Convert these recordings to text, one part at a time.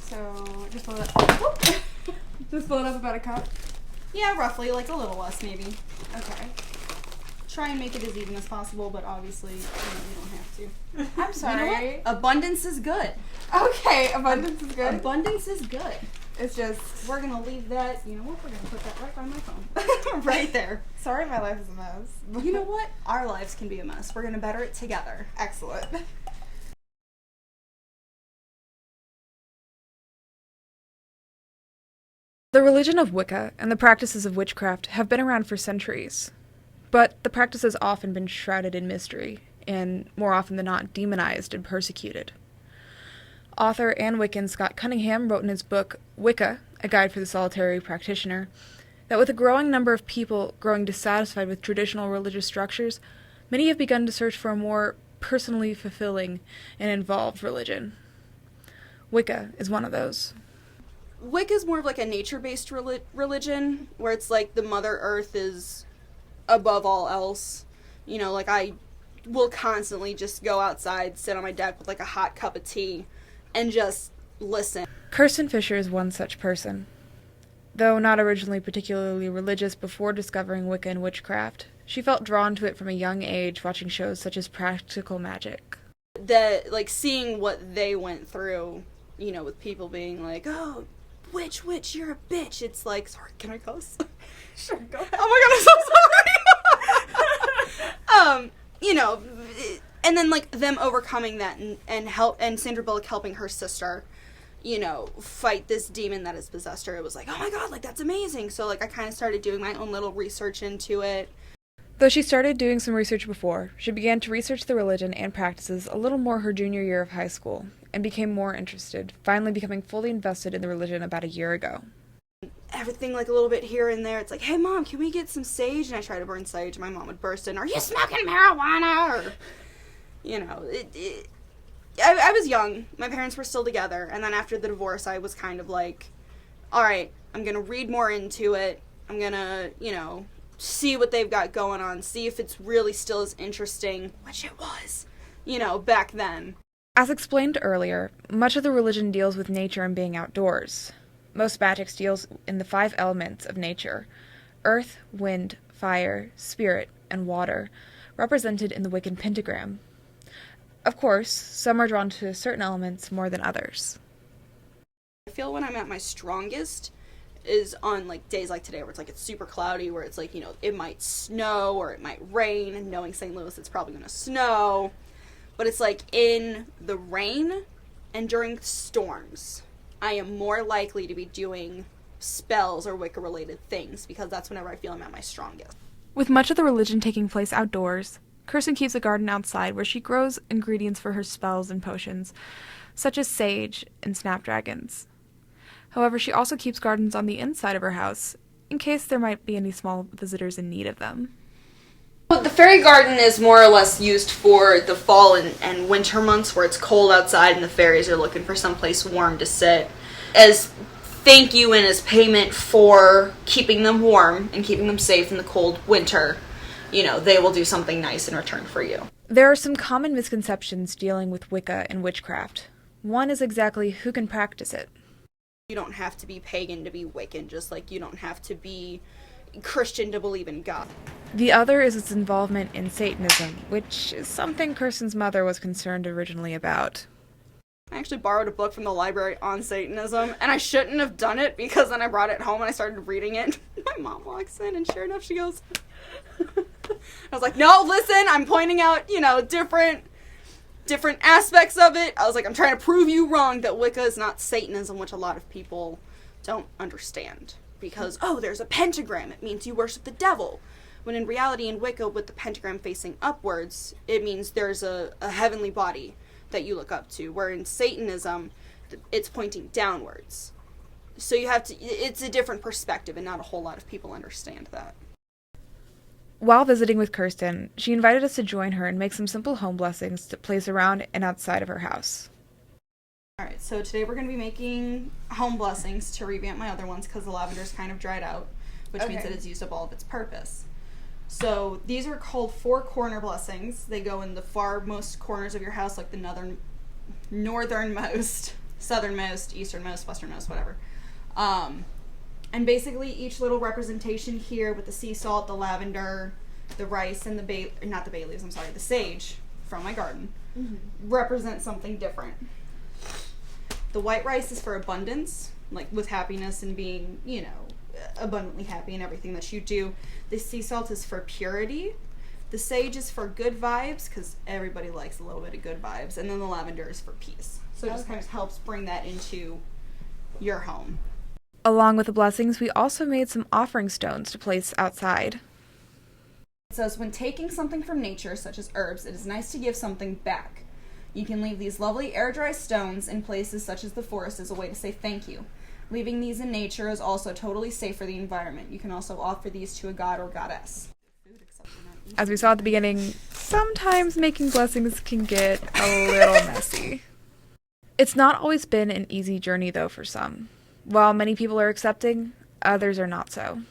So just fill it up. Just fill it up about a cup. Yeah, roughly, like a little less maybe. Okay. Try and make it as even as possible, but obviously you don't have to. I'm sorry. You know what? Abundance is good. Okay, abundance is good. Abundance is good. It's just, we're gonna leave that. You know what? We're gonna put that right by my phone. Right there. sorry, my life is a mess. You know what? Our lives can be a mess. We're gonna better it together. Excellent. The religion of Wicca and the practices of witchcraft have been around for centuries, but the practice has often been shrouded in mystery, and more often than not, demonized and persecuted. Author and Wiccan Scott Cunningham wrote in his book, Wicca, A Guide for the Solitary Practitioner, that with a growing number of people growing dissatisfied with traditional religious structures, many have begun to search for a more personally fulfilling and involved religion. Wicca is one of those. Wicca is more of like a nature-based religion, where it's like the Mother Earth is above all else. You know, like I will constantly just go outside, sit on my deck with like a hot cup of tea, and just listen. Kirsten Fischer is one such person. Though not originally particularly religious before discovering Wicca and witchcraft, she felt drawn to it from a young age watching shows such as Practical Magic. That, like, seeing what they went through, you know, with people being like, oh, witch, you're a bitch. It's like, sorry, can I cuss? Sure, go ahead. Oh my god, I'm so sorry! You know, and then, like, them overcoming that and Sandra Bullock helping her sister, you know, fight this demon that has possessed her. It was like, oh my god, like, that's amazing. So, like, I kind of started doing my own little research into it. Though she started doing some research before, she began to research the religion and practices a little more her junior year of high school, and became more interested, finally becoming fully invested in the religion about a year ago. Everything, like, a little bit here and there. It's like, hey, Mom, can we get some sage? And I try to burn sage, and my mom would burst in, are you smoking marijuana? Or, you know, I was young. My parents were still together, and then after the divorce, I was kind of like, all right, I'm going to read more into it. I'm going to, you know, see what they've got going on, see if it's really still as interesting, which it was, you know, back then. As explained earlier, much of the religion deals with nature and being outdoors. Most magic deals in the 5 elements of nature: earth, wind, fire, spirit, and water, represented in the Wiccan pentagram. Of course, some are drawn to certain elements more than others. I feel when I'm at my strongest is on, like, days like today where it's like it's super cloudy, where it's like, you know, it might snow or it might rain, and knowing St. Louis, it's probably gonna snow. But it's like in the rain and during storms, I am more likely to be doing spells or Wicca-related things, because that's whenever I feel I'm at my strongest. With much of the religion taking place outdoors, Kirsten keeps a garden outside where she grows ingredients for her spells and potions, such as sage and snapdragons. However, she also keeps gardens on the inside of her house, in case there might be any small visitors in need of them. Well, the fairy garden is more or less used for the fall and winter months, where it's cold outside and the fairies are looking for someplace warm to sit. As thank you and as payment for keeping them warm and keeping them safe in the cold winter, you know, they will do something nice in return for you. There are some common misconceptions dealing with Wicca and witchcraft. One is exactly who can practice it. You don't have to be pagan to be Wiccan, just like you don't have to be Christian to believe in God. The other is its involvement in Satanism, which is something Kirsten's mother was concerned originally about. I actually borrowed a book from the library on Satanism, and I shouldn't have done it, because then I brought it home and I started reading it. My mom walks in, and sure enough, she goes... I was like, no, listen, I'm pointing out, you know, different aspects of it. I was like, I'm trying to prove you wrong that Wicca is not Satanism, which a lot of people don't understand. Because, oh, there's a pentagram, it means you worship the devil. When in reality, in Wicca, with the pentagram facing upwards, it means there's a heavenly body that you look up to. Where in Satanism, it's pointing downwards. So you have to, it's a different perspective, and not a whole lot of people understand that. While visiting with Kirsten, she invited us to join her and make some simple home blessings to place around and outside of her house. Alright, so today we're going to be making home blessings to revamp my other ones, because the lavender's kind of dried out, which means that it's used up all of its purpose. So these are called 4 corner blessings. They go in the farmost corners of your house, like the northernmost southernmost, easternmost, westernmost, whatever. And basically each little representation here with the sea salt, the lavender, the rice, and the sage from my garden represent something different. The white rice is for abundance, like with happiness and being, you know, abundantly happy in everything that you do. The sea salt is for purity. The sage is for good vibes, because everybody likes a little bit of good vibes. And then the lavender is for peace. So it just kind of helps bring that into your home. Along with the blessings, we also made some offering stones to place outside. It says, when taking something from nature, such as herbs, it is nice to give something back. You can leave these lovely air-dry stones in places such as the forest as a way to say thank you. Leaving these in nature is also totally safe for the environment. You can also offer these to a god or goddess. As we saw at the beginning, sometimes making blessings can get a little messy. It's not always been an easy journey, though, for some. While many people are accepting, others are not so.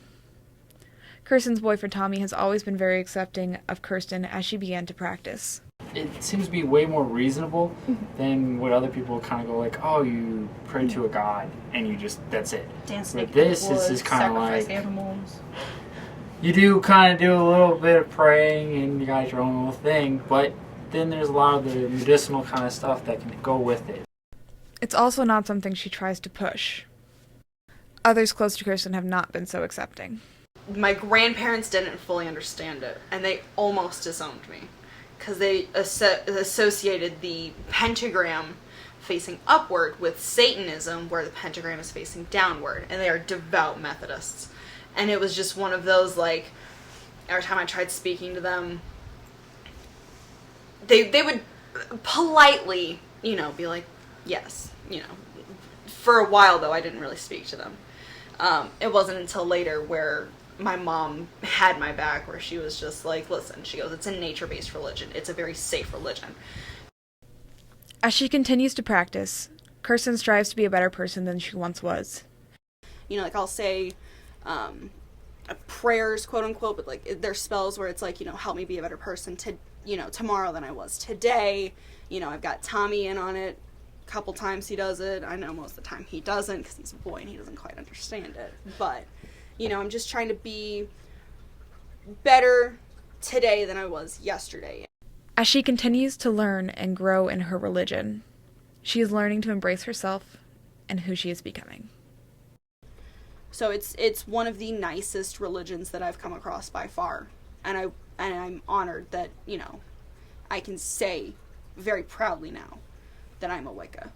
Kirsten's boyfriend Tommy has always been very accepting of Kirsten as she began to practice. It seems to be way more reasonable than what other people kind of go like, oh, you pray to a god and you just, that's it. Dance but this is just kind of like, animals. You do kind of do a little bit of praying and you got your own little thing, but then there's a lot of the medicinal kind of stuff that can go with it. It's also not something she tries to push. Others close to Kirsten have not been so accepting. My grandparents didn't fully understand it, and they almost disowned me, because they associated the pentagram facing upward with Satanism, where the pentagram is facing downward, and they are devout Methodists. And it was just one of those, like, every time I tried speaking to them, they would politely, you know, be like, yes, you know. For a while, though, I didn't really speak to them. It wasn't until later where my mom had my back, where she was just like, listen, she goes, it's a nature-based religion. It's a very safe religion. As she continues to practice, Kirsten strives to be a better person than she once was. You know, like, I'll say prayers, quote unquote, but like there's spells where it's like, you know, help me be a better person to, you know, tomorrow than I was today. You know, I've got Tommy in on it. A couple times he does it. I know most of the time he doesn't, because he's a boy and he doesn't quite understand it. But, you know, I'm just trying to be better today than I was yesterday. As she continues to learn and grow in her religion, she is learning to embrace herself and who she is becoming. So it's one of the nicest religions that I've come across by far. And I'm honored that, you know, I can say very proudly now that I'm a Wicca.